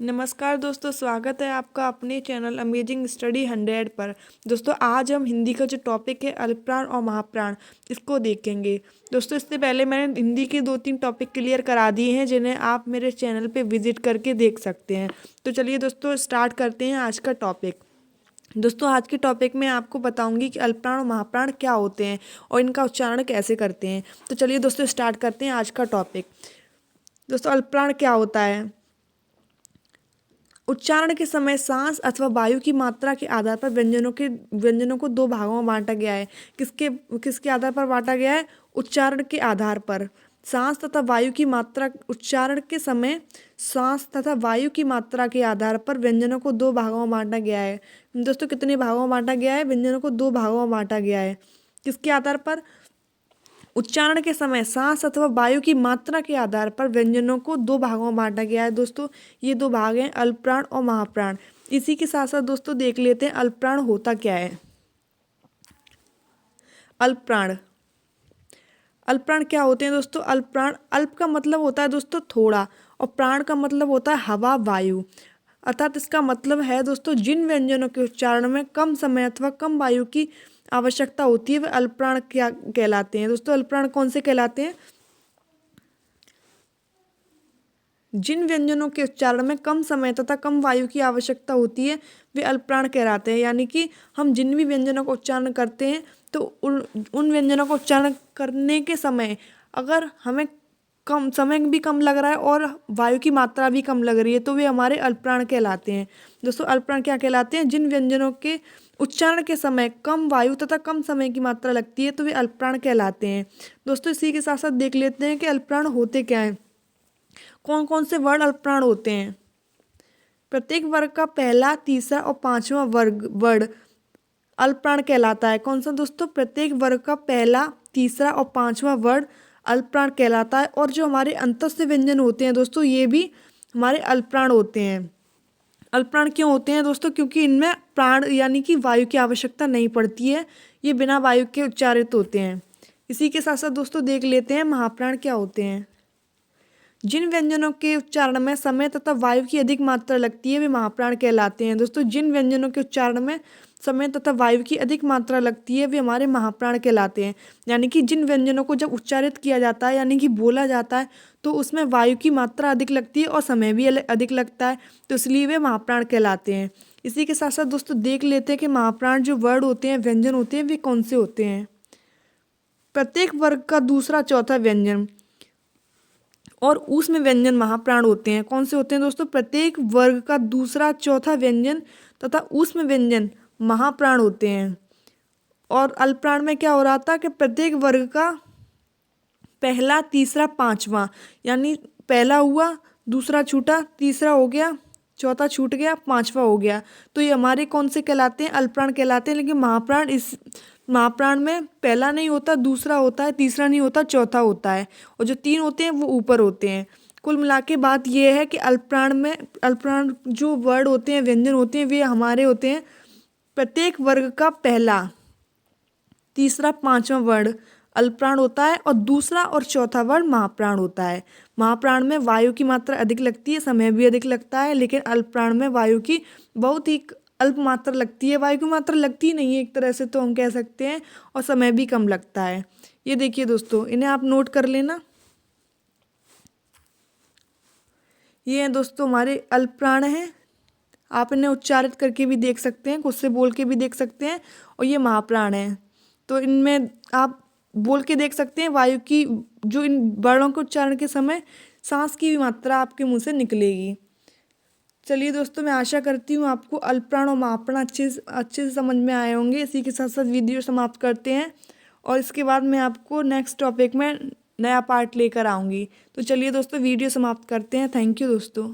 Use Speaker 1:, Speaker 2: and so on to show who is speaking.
Speaker 1: नमस्कार दोस्तों, स्वागत है आपका अपने चैनल अमेजिंग स्टडी 100 पर। दोस्तों आज हम हिंदी का जो टॉपिक है अल्पप्राण और महाप्राण इसको देखेंगे। दोस्तों इससे पहले मैंने हिंदी के 2-3 टॉपिक क्लियर करा दिए हैं जिन्हें आप मेरे चैनल पे विजिट करके देख सकते हैं। तो चलिए दोस्तों स्टार्ट करते हैं आज का टॉपिक। दोस्तों आज के टॉपिक में आपको बताऊंगी कि अल्पप्राण और महाप्राण क्या होते हैं और इनका उच्चारण कैसे करते हैं। तो चलिए दोस्तों स्टार्ट करते हैं आज का टॉपिक। दोस्तों अल्पप्राण क्या होता है? उच्चारण के समय सांस अथवा वायु की मात्रा के आधार पर व्यंजनों को दो भागों में बांटा गया है। किसके किसके आधार पर बांटा गया है? उच्चारण के आधार पर। सांस तथा वायु की मात्रा उच्चारण के समय सांस तथा वायु की मात्रा के आधार पर व्यंजनों को दो भागों में बांटा गया है। दोस्तों कितने भागों में बांटा गया है? व्यंजनों को दो भागों में बांटा गया है। किसके आधार पर? उच्चारण के समय सांस अथवा वायु की मात्रा के आधार पर व्यंजनों को दो भागों में बांटा गया है। दोस्तों ये दो भाग हैं अल्पप्राण और महाप्राण। इसी के साथ साथ दोस्तों देख लेते हैं अल्पप्राण होता क्या है। अल्पप्राण अल्पप्राण क्या होते हैं दोस्तों? अल्पप्राण, अल्प का मतलब होता है दोस्तों थोड़ा और प्राण का मतलब होता है हवा, वायु। अर्थात इसका मतलब है दोस्तों जिन व्यंजनों के उच्चारण में कम समय अथवा कम वायु की आवश्यकता होती है वे अल्पप्राण क्या कहलाते हैं। दोस्तों अल्पप्राण कौन से कहलाते हैं? जिन व्यंजनों के उच्चारण में कम समय तथा कम वायु की आवश्यकता होती है वे अल्पप्राण कहलाते हैं। यानी कि हम जिन भी व्यंजनों का उच्चारण करते हैं तो उन व्यंजनों का उच्चारण करने के समय अगर हमें कम समय भी कम लग रहा है और वायु की मात्रा भी कम लग रही है तो वे हमारे अल्पप्राण कहलाते हैं। दोस्तों अल्पप्राण क्या कहलाते हैं? जिन व्यंजनों के उच्चारण के समय कम वायु तथा कम समय की मात्रा लगती है तो वे अल्पप्राण कहलाते हैं। दोस्तों इसी के साथ साथ देख लेते हैं कि अल्पप्राण होते क्या हैं। कौन कौन से वर्ण अल्पप्राण होते हैं? प्रत्येक वर्ग का पहला, तीसरा और पांचवा वर्ण अल्पप्राण कहलाता है। कौन सा दोस्तों? प्रत्येक वर्ग का पहला, तीसरा और पांचवा वर्ण अल्पप्राण कहलाता है। और जो हमारे अंतस्थ व्यंजन होते हैं दोस्तों ये भी हमारे अल्पप्राण होते हैं। अल्पप्राण क्यों होते हैं दोस्तों? क्योंकि इनमें प्राण यानी कि वायु की आवश्यकता नहीं पड़ती है, ये बिना वायु के उच्चारित होते हैं। इसी के साथ साथ दोस्तों देख लेते हैं महाप्राण क्या होते हैं। जिन व्यंजनों के उच्चारण में समय तथा वायु की अधिक मात्रा लगती है वे महाप्राण कहलाते हैं। दोस्तों जिन व्यंजनों के उच्चारण में समय तथा वायु की अधिक मात्रा लगती है वे हमारे महाप्राण कहलाते हैं। यानी कि जिन व्यंजनों को जब उच्चारित किया जाता है यानी कि बोला जाता है तो उसमें वायु की मात्रा अधिक लगती है और समय भी अधिक लगता है, तो इसलिए वे महाप्राण कहलाते हैं। इसी के साथ साथ दोस्तों देख लेते हैं कि महाप्राण जो वर्ड होते हैं, व्यंजन होते हैं, वे कौन से होते हैं। प्रत्येक वर्ग का दूसरा, चौथा व्यंजन और ऊष्म व्यंजन महाप्राण होते हैं। कौन से होते हैं दोस्तों? प्रत्येक वर्ग का दूसरा, चौथा व्यंजन तथा ऊष्म व्यंजन महाप्राण होते हैं। और अल्पप्राण में क्या हो रहा था कि प्रत्येक वर्ग का पहला, तीसरा, पांचवा, यानी पहला हुआ, दूसरा छूटा, तीसरा हो गया, चौथा छूट गया, पांचवा हो गया, तो ये हमारे कौन से कहलाते हैं? अल्पप्राण कहलाते हैं। लेकिन महाप्राण में पहला नहीं होता, दूसरा होता है, तीसरा नहीं होता, चौथा होता है और जो तीन होते हैं वो ऊपर होते हैं। कुल मिला के बात ये है कि अल्पप्राण जो वर्ड होते हैं, व्यंजन होते हैं, वे हमारे होते हैं प्रत्येक वर्ग का पहला, तीसरा, पांचवा वर्ण अल्पप्राण होता है और दूसरा और चौथा वर्ण महाप्राण होता है। महाप्राण में वायु की मात्रा अधिक लगती है, समय भी अधिक लगता है, लेकिन अल्पप्राण में वायु की बहुत ही अल्प मात्रा लगती है। वायु की मात्रा लगती ही नहीं है एक तरह से तो हम कह सकते हैं, और समय भी कम लगता है। ये देखिए दोस्तों, इन्हें आप नोट कर लेना। ये हैं दोस्तों हमारे अल्पप्राण हैं। आप इन्हें उच्चारित करके भी देख सकते हैं, खुद से बोल के भी देख सकते हैं। और ये महाप्राण हैं, तो इनमें आप बोल के देख सकते हैं वायु की, जो इन वर्णों के उच्चारण के समय सांस की भी मात्रा आपके मुंह से निकलेगी। चलिए दोस्तों, मैं आशा करती हूँ आपको अल्पप्राण और महाप्राण अच्छे से समझ में आए होंगे। इसी के साथ साथ वीडियो समाप्त करते हैं और इसके बाद मैं आपको नेक्स्ट टॉपिक में नया पार्ट लेकर आऊँगी। तो चलिए दोस्तों वीडियो समाप्त करते हैं। थैंक यू दोस्तों।